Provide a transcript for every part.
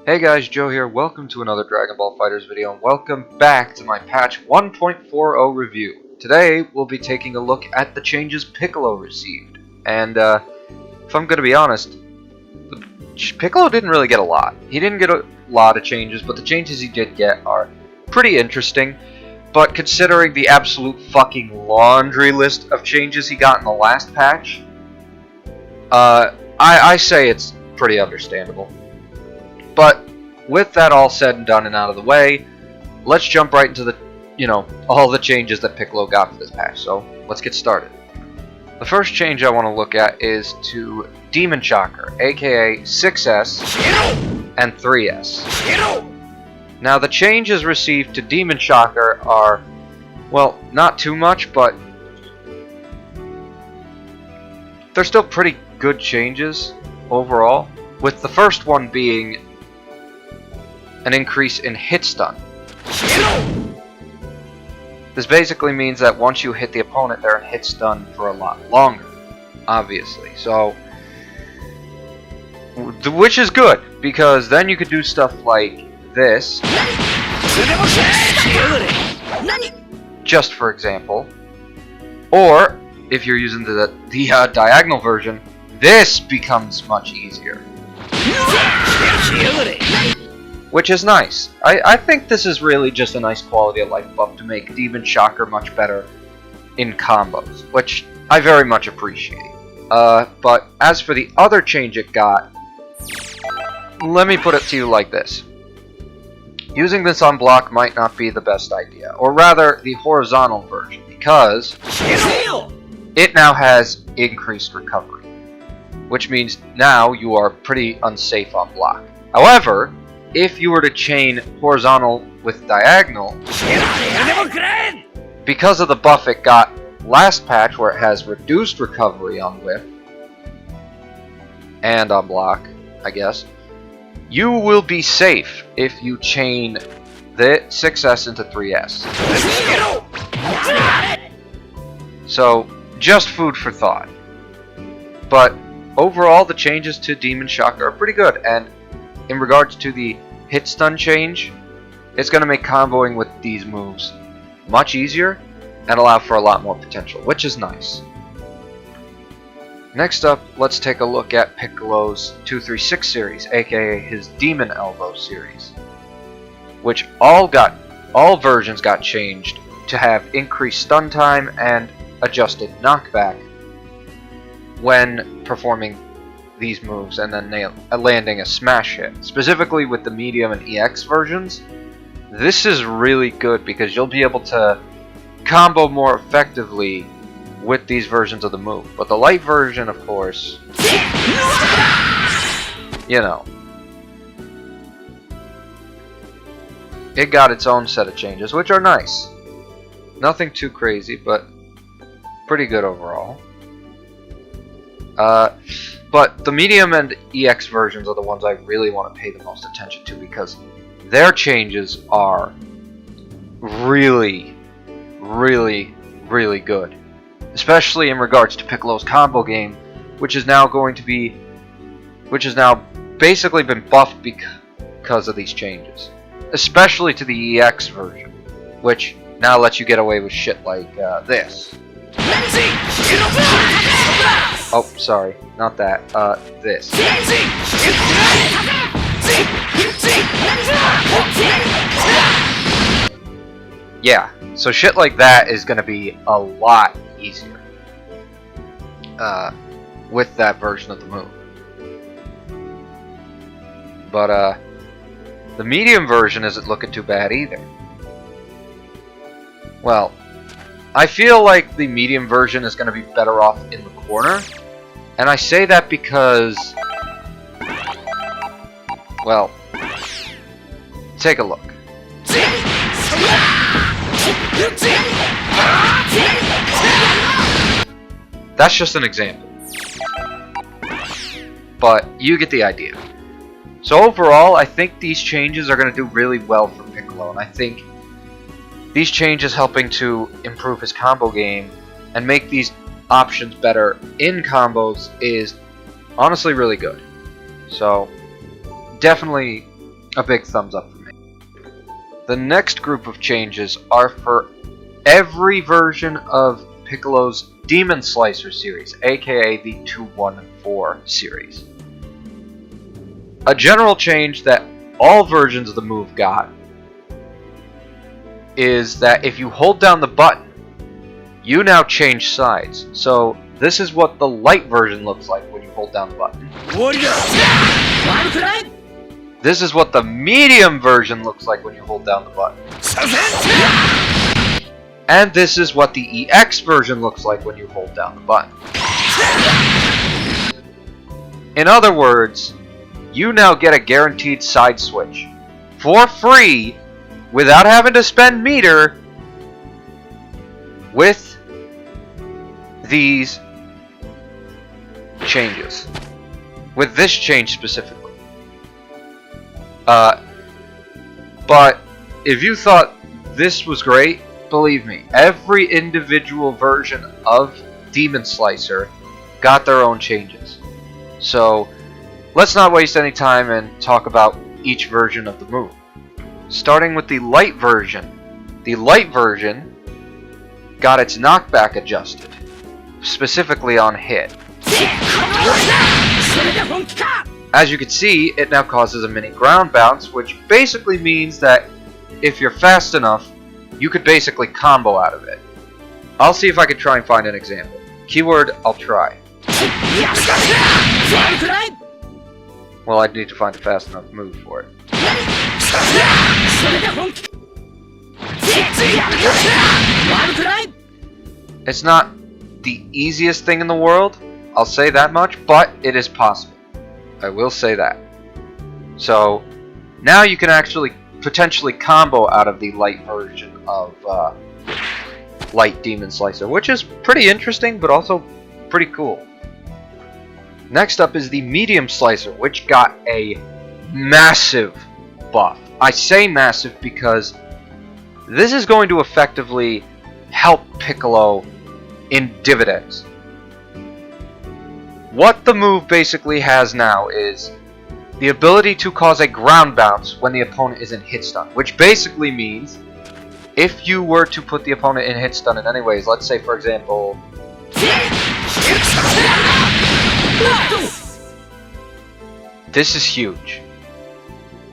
Hey guys, Joe here. Welcome to another Dragon Ball FighterZ video, and welcome back to my patch 1.40 review. Today, we'll be taking a look at the changes Piccolo received. And, if I'm gonna be honest, Piccolo didn't really get a lot. He didn't get a lot of changes, but the changes he did get are pretty interesting. But considering the absolute fucking laundry list of changes he got in the last patch, I say it's pretty understandable. But with that all said and done and out of the way, let's jump right into the, all the changes that Piccolo got for this patch. So let's get started. The first change I want to look at is to Demon Shocker, aka 6S and 3S. Now the changes received to Demon Shocker are, well, not too much, but they're still pretty good changes overall, with the first one being an increase in hit stun. This basically means that once you hit the opponent, they're in hit stun for a lot longer, obviously. So, which is good, because then you could do stuff like this, just for example, or if you're using the diagonal version, this becomes much easier, which is nice. I think this is really just a nice quality of life buff to make Demon Shocker much better in combos, which I very much appreciate. But as for the other change it got, let me put it to you like this. Using this on block might not be the best idea, or rather the horizontal version, because it now has increased recovery, which means now you are pretty unsafe on block. However, if you were to chain horizontal with diagonal, because of the buff it got last patch where it has reduced recovery on whiff and on block, I guess, you will be safe if you chain the 6S into 3S. So, just food for thought. But overall, the changes to Demon Shocker are pretty good, and in regards to the hit stun change, it's going to make comboing with these moves much easier and allow for a lot more potential, which is nice. Next up, let's take a look at Piccolo's 236 series, aka his Demon Elbow series, which all versions got changed to have increased stun time and adjusted knockback when performing these moves and then landing a smash hit. Specifically with the medium and EX versions, this is really good because you'll be able to combo more effectively with these versions of the move. But the light version, of course, it got its own set of changes, which are nice. Nothing too crazy, but pretty good overall. But the medium and EX versions are the ones I really want to pay the most attention to, because their changes are really, really, really good. Especially in regards to Piccolo's combo game, which is now basically been buffed because of these changes. Especially to the EX version, which now lets you get away with shit like this. Oh, sorry, not that. This. Yeah, so shit like that is gonna be a lot easier with that version of the move. But the medium version isn't looking too bad either. Well, I feel like the medium version is going to be better off in the corner, and I say that because, well, take a look. That's just an example, but you get the idea. So overall, I think these changes are going to do really well for Piccolo, and I think these changes helping to improve his combo game and make these options better in combos is honestly really good. So definitely a big thumbs up for me. The next group of changes are for every version of Piccolo's Demon Slicer series, aka the 214 series. A general change that all versions of the move got is that if you hold down the button, you now change sides. So this is what the light version looks like when you hold down the button. This is what the medium version looks like when you hold down the button. And this is what the EX version looks like when you hold down the button. In other words, you now get a guaranteed side switch for free without having to spend meter with these changes. With this change specifically. But if you thought this was great, believe me, every individual version of Demon Slicer got their own changes. So let's not waste any time and talk about each version of the move. Starting with the light version. The light version got its knockback adjusted, specifically on hit. As you can see, it now causes a mini ground bounce, which basically means that if you're fast enough, you could basically combo out of it. I'll see if I can try and find an example. Keyword, I'll try. Well, I'd need to find a fast enough move for it. It's not the easiest thing in the world, I'll say that much, but it is possible. I will say that. So, now you can actually potentially combo out of the light version of Light Demon Slicer, which is pretty interesting, but also pretty cool. Next up is the Medium Slicer, which got a massive buff. I say massive because this is going to effectively help Piccolo in dividends. What the move basically has now is the ability to cause a ground bounce when the opponent is in hit stun, which basically means if you were to put the opponent in hit stun in any ways, let's say for example, this is huge.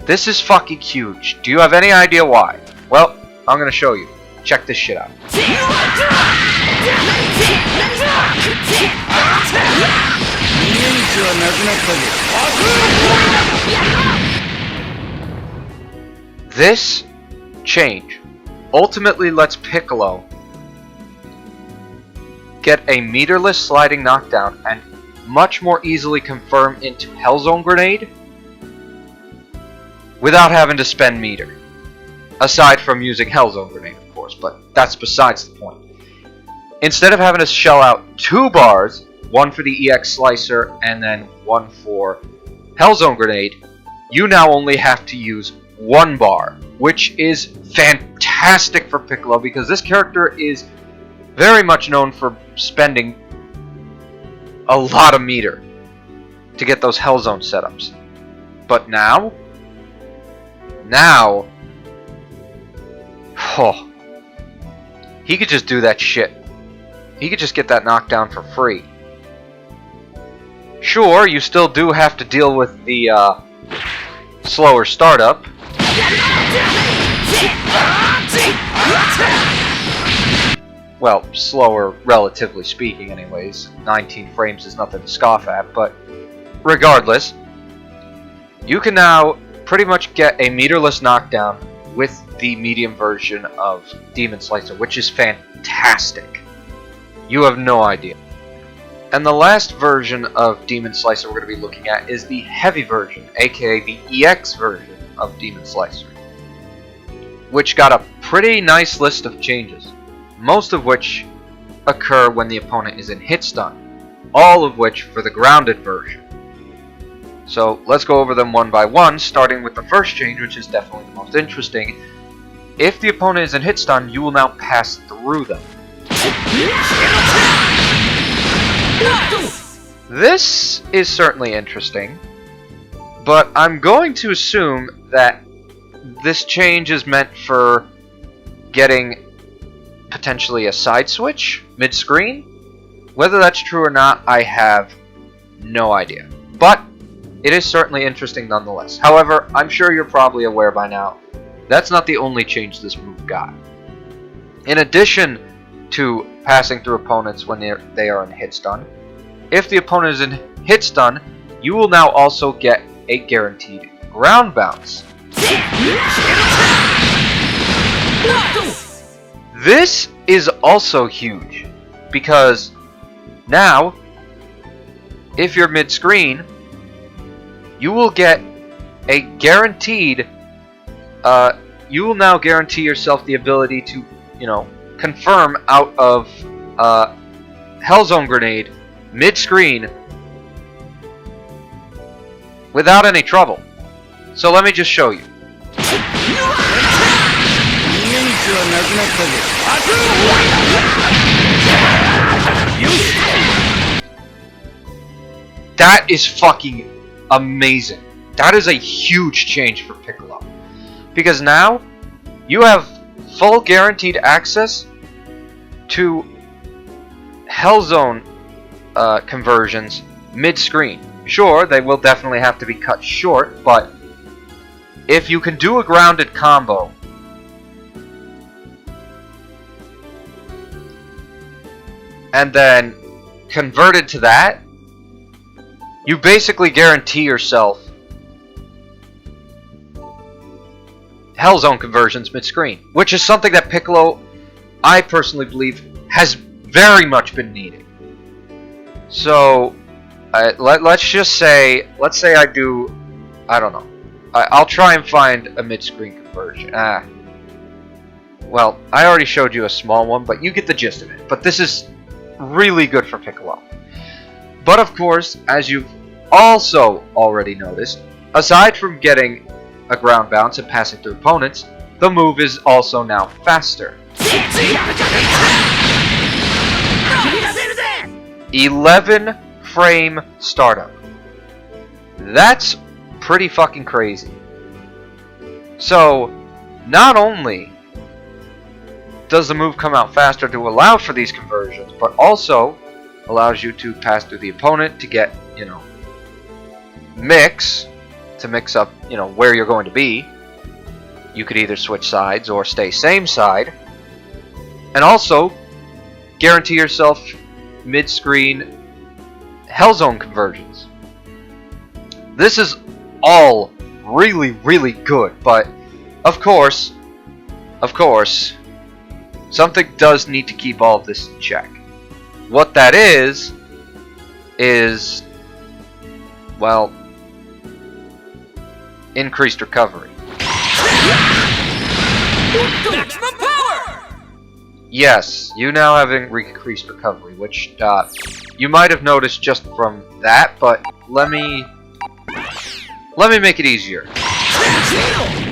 This is fucking huge. Do you have any idea why? Well, I'm gonna show you. Check this shit out. This change ultimately lets Piccolo get a meterless sliding knockdown and much more easily confirm into Hellzone Grenade without having to spend meter. Aside from using Hellzone Grenade, of course, but that's besides the point. Instead of having to shell out 2 bars, one for the EX Slicer and then one for Hellzone Grenade, you now only have to use 1 bar, which is fantastic for Piccolo because this character is very much known for spending a lot of meter to get those Hellzone setups. But now, oh, he could just do that shit. He could just get that knockdown for free. Sure, you still do have to deal with the slower startup. Well, slower relatively speaking anyways. 19 frames is nothing to scoff at, but regardless, you can now pretty much get a meterless knockdown with the medium version of Demon Slicer, which is fantastic. You have no idea. And the last version of Demon Slicer we're going to be looking at is the heavy version, aka the EX version of Demon Slicer, which got a pretty nice list of changes, most of which occur when the opponent is in hit stun, all of which for the grounded version. So let's go over them one by one, starting with the first change, which is definitely the most interesting. If the opponent is in hit stun, you will now pass through them. This is certainly interesting, but I'm going to assume that this change is meant for getting potentially a side switch mid-screen. Whether that's true or not, I have no idea. But it is certainly interesting nonetheless. However, I'm sure you're probably aware by now, that's not the only change this move got. In addition to passing through opponents when they are in hit stun, if the opponent is in hit stun, you will now also get a guaranteed ground bounce. This is also huge, because now, if you're mid-screen, you will get a guaranteed, you will now guarantee yourself the ability to, confirm out of Hellzone Grenade mid-screen without any trouble. So let me just show you. That is fucking amazing. That is a huge change for Piccolo. Because now, you have full guaranteed access to Hellzone conversions mid-screen. Sure, they will definitely have to be cut short, but if you can do a grounded combo and then convert it to that, you basically guarantee yourself Hellzone conversions mid-screen, which is something that Piccolo, I personally believe, has very much been needing. So, let's say I do, I don't know, I'll try and find a mid-screen conversion. Well, I already showed you a small one, but you get the gist of it. But this is really good for Piccolo. But of course, as you've also already noticed, aside from getting a ground bounce and passing through opponents, the move is also now faster. 11 frame startup. That's pretty fucking crazy. So, not only does the move come out faster to allow for these conversions, but also allows you to pass through the opponent to get, mix up, where you're going to be. You could either switch sides or stay same side. And also, guarantee yourself mid-screen Hellzone conversions. This is all really, really good, but of course, something does need to keep all of this in check. What that is, well, increased recovery. Maximum power! Yes, you now have increased recovery, which you might have noticed just from that, but let me make it easier.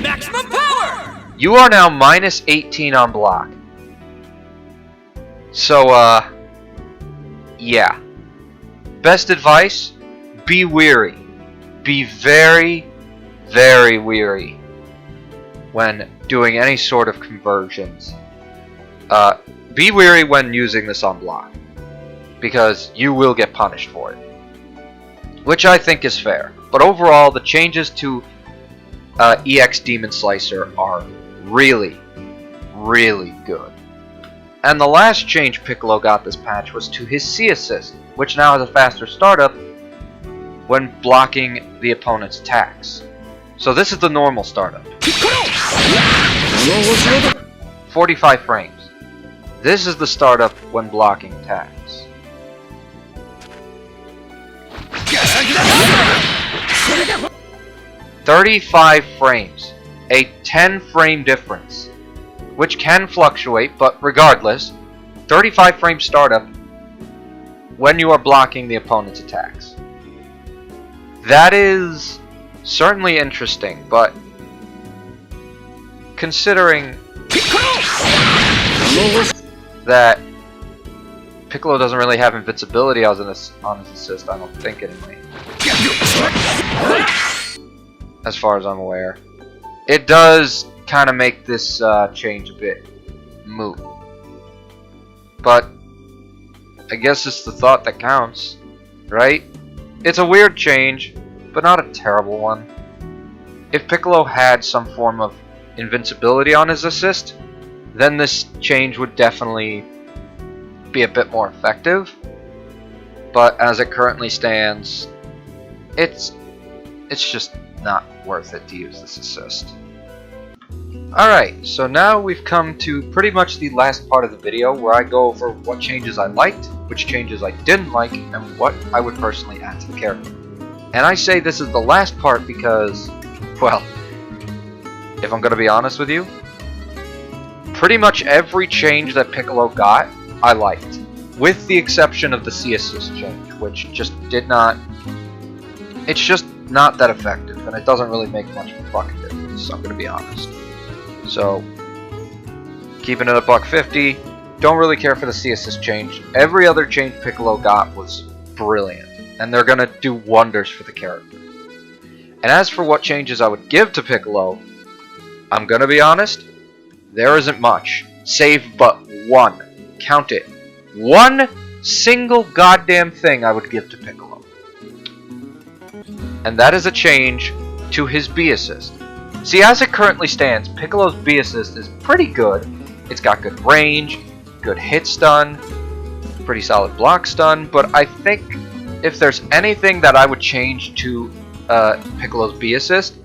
Maximum power! You are now minus 18 on block. So, yeah. Best advice, be wary. Be very, very wary when doing any sort of conversions. Be wary when using this on block, because you will get punished for it. Which I think is fair. But overall, the changes to EX Demon Slicer are really, really good. And the last change Piccolo got this patch was to his C assist, which now has a faster startup when blocking the opponent's attacks. So this is the normal startup. 45 frames. This is the startup when blocking attacks. 35 frames. A 10 frame difference, which can fluctuate, but regardless, 35 frame startup when you are blocking the opponent's attacks. That is certainly interesting, but considering that Piccolo doesn't really have invincibility on his assist, I don't think anyway. As far as I'm aware. it does kind of make this change a bit moot. But I guess it's the thought that counts, right? It's a weird change, but not a terrible one. If Piccolo had some form of invincibility on his assist, then this change would definitely be a bit more effective. But as it currently stands, it's just not worth it to use this assist. Alright, so now we've come to pretty much the last part of the video where I go over what changes I liked, which changes I didn't like, and what I would personally add to the character. And I say this is the last part because, well, if I'm going to be honest with you, pretty much every change that Piccolo got, I liked. With the exception of the C-Assist change, which just did not... It's just not that effective, and it doesn't really make much of a fucking difference, so I'm going to be honest. So, keeping it at $1.50, don't really care for the C-Assist change. Every other change Piccolo got was brilliant, and they're going to do wonders for the character. And as for what changes I would give to Piccolo, I'm going to be honest, there isn't much, save but one. Count it. One single goddamn thing I would give to Piccolo. And that is a change to his B-Assist. See, as it currently stands, Piccolo's B-Assist is pretty good. It's got good range, good hit stun, pretty solid block stun, but I think if there's anything that I would change to Piccolo's B-Assist,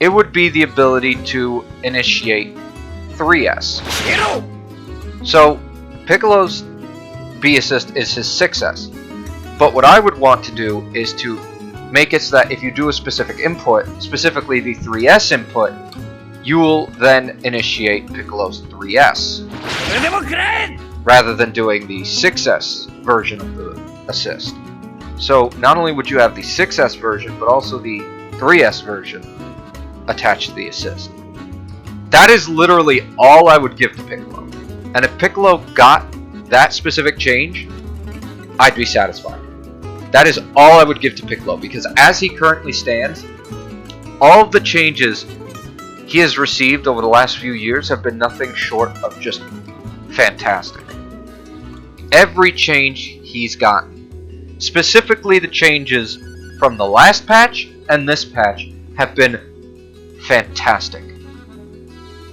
it would be the ability to initiate 3S. So, Piccolo's B-Assist is his 6S, but what I would want to do is to make it so that if you do a specific input, specifically the 3S input, you will then initiate Piccolo's 3S, rather than doing the 6S version of the assist. So not only would you have the 6S version, but also the 3S version attached to the assist. That is literally all I would give to Piccolo. And if Piccolo got that specific change, I'd be satisfied. That is all I would give to Piccolo, because as he currently stands, all of the changes he has received over the last few years have been nothing short of just fantastic. Every change he's gotten, specifically the changes from the last patch and this patch, have been fantastic.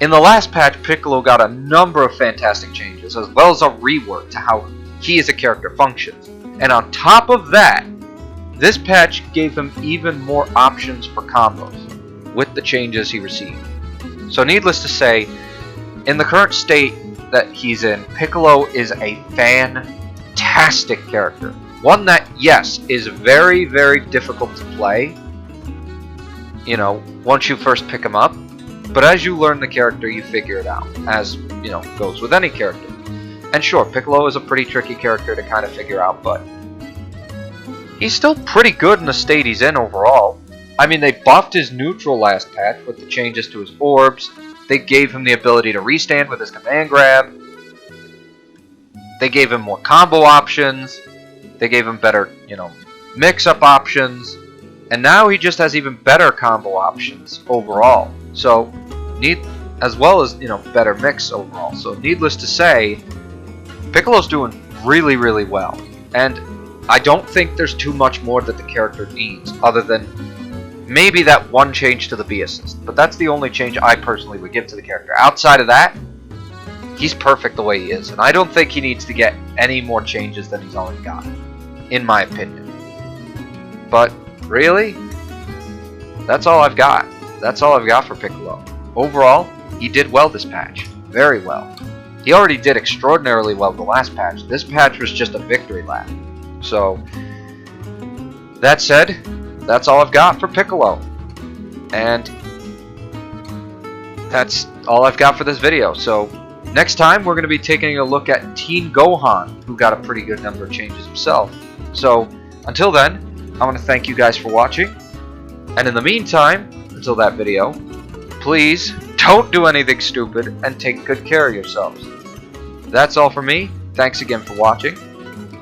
In the last patch, Piccolo got a number of fantastic changes, as well as a rework to how he as a character functions. And on top of that, this patch gave him even more options for combos with the changes he received. So needless to say, in the current state that he's in, Piccolo is a fantastic character. One that, yes, is very, very difficult to play, you know, once you first pick him up. But as you learn the character, you figure it out, as, you know, goes with any character. And sure, Piccolo is a pretty tricky character to kind of figure out, but he's still pretty good in the state he's in overall. I mean, they buffed his neutral last patch with the changes to his orbs. They gave him the ability to restand with his command grab. They gave him more combo options. They gave him better, you know, mix-up options. And now he just has even better combo options overall. So, as well as, you know, better mix overall. So, needless to say, Piccolo's doing really, really well. And I don't think there's too much more that the character needs, other than maybe that one change to the B-Assist. But that's the only change I personally would give to the character. Outside of that, he's perfect the way he is. And I don't think he needs to get any more changes than he's already got, in my opinion. But, really, that's all I've got. That's all I've got for Piccolo. Overall, he did well this patch. Very well. He already did extraordinarily well the last patch. This patch was just a victory lap. So, that said, that's all I've got for Piccolo. And that's all I've got for this video. So, next time we're going to be taking a look at Teen Gohan, who got a pretty good number of changes himself. So, until then, I want to thank you guys for watching. And in the meantime, until that video, please don't do anything stupid and take good care of yourselves. That's all for me. Thanks again for watching,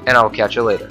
and I will catch you later.